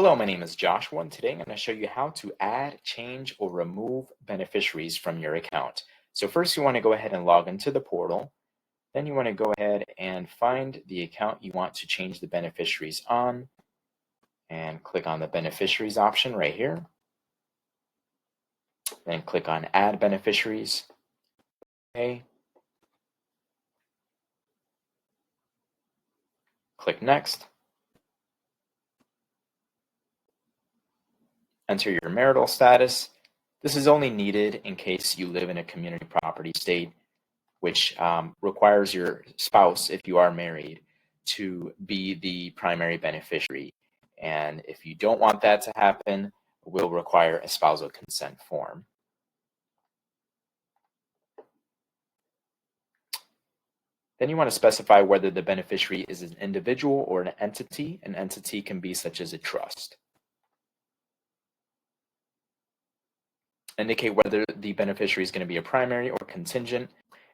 Hello, my name is Joshua, and today I'm going to show you how to add, change, or remove beneficiaries from your account. So first you want to go ahead and log into the portal. Then you want to go ahead and find the account you want to change the beneficiaries on and click on the beneficiaries option right here. Then click on add beneficiaries. Okay. Click next. Enter your marital status. This is only needed in case you live in a community property state, which requires your spouse, if you are married, to be the primary beneficiary. And if you don't want that to happen, we'll require a spousal consent form. Then you want to specify whether the beneficiary is an individual or an entity. An entity can be such as a trust. Indicate whether the beneficiary is going to be a primary or contingent.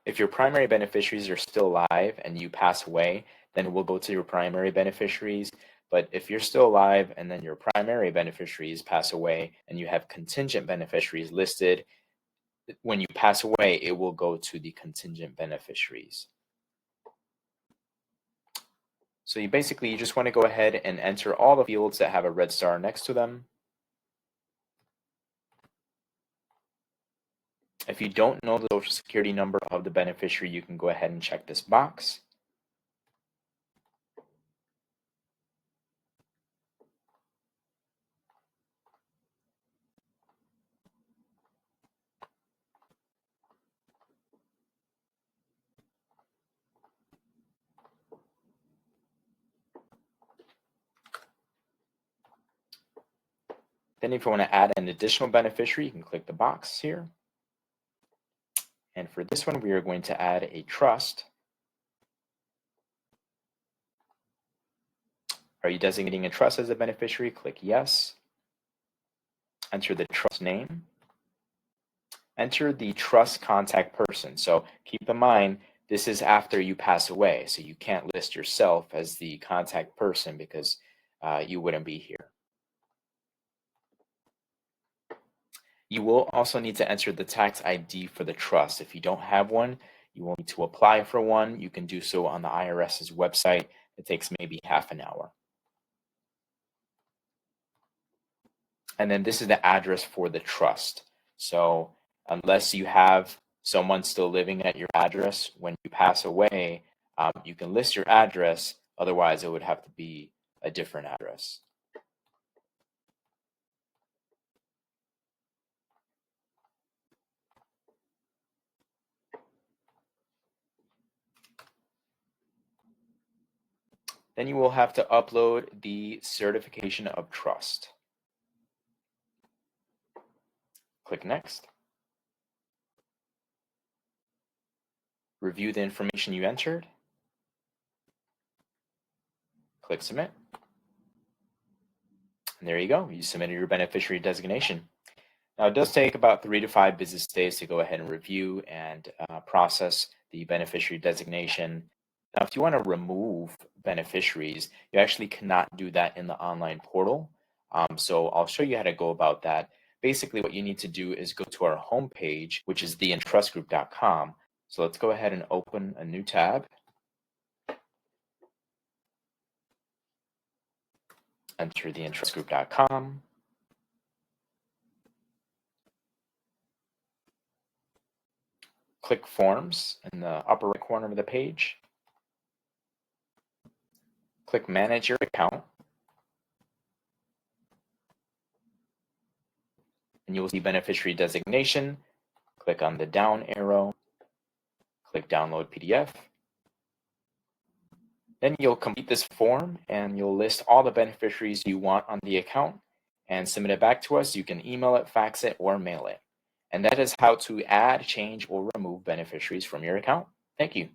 If your primary beneficiaries are still alive and you pass away, then we'll go to your primary beneficiaries. But if you're still alive and then your primary beneficiaries pass away and you have contingent beneficiaries listed, when you pass away, it will go to the contingent beneficiaries. So you just want to go ahead and enter all the fields that have a red star next to them. If you don't know the social security number of the beneficiary, you can go ahead and check this box. Then if you want to add an additional beneficiary, you can click the box here. And for this one, we are going to add a trust. Are you designating a trust as a beneficiary? Click yes. Enter the trust name. Enter the trust contact person. So keep in mind, this is after you pass away. So you can't list yourself as the contact person because you wouldn't be here. You will also need to enter the tax ID for the trust. If you don't have one, you will need to apply for one. You can do so on the IRS's website. It takes maybe half an hour. And then this is the address for the trust. So unless you have someone still living at your address when you pass away, you can list your address. Otherwise, it would have to be a different address. Then you will have to upload the certification of trust. Click next. Review the information you entered. Click submit. And there you go. You submitted your beneficiary designation. Now, it does take about 3 to 5 business days to go ahead and review and process the beneficiary designation. Now, if you want to remove beneficiaries, you actually cannot do that in the online portal. So I'll show you how to go about that. Basically, what you need to do is go to our homepage, which is the entrustgroup.com. So let's go ahead and open a new tab. Enter the entrustgroup.com. Click Forms in the upper right corner of the page. Click Manage Your Account. And you will see Beneficiary Designation. Click on the down arrow. Click Download PDF. Then you'll complete this form and you'll list all the beneficiaries you want on the account and submit it back to us. You can email it, fax it, or mail it. And that is how to add, change, or remove beneficiaries from your account. Thank you.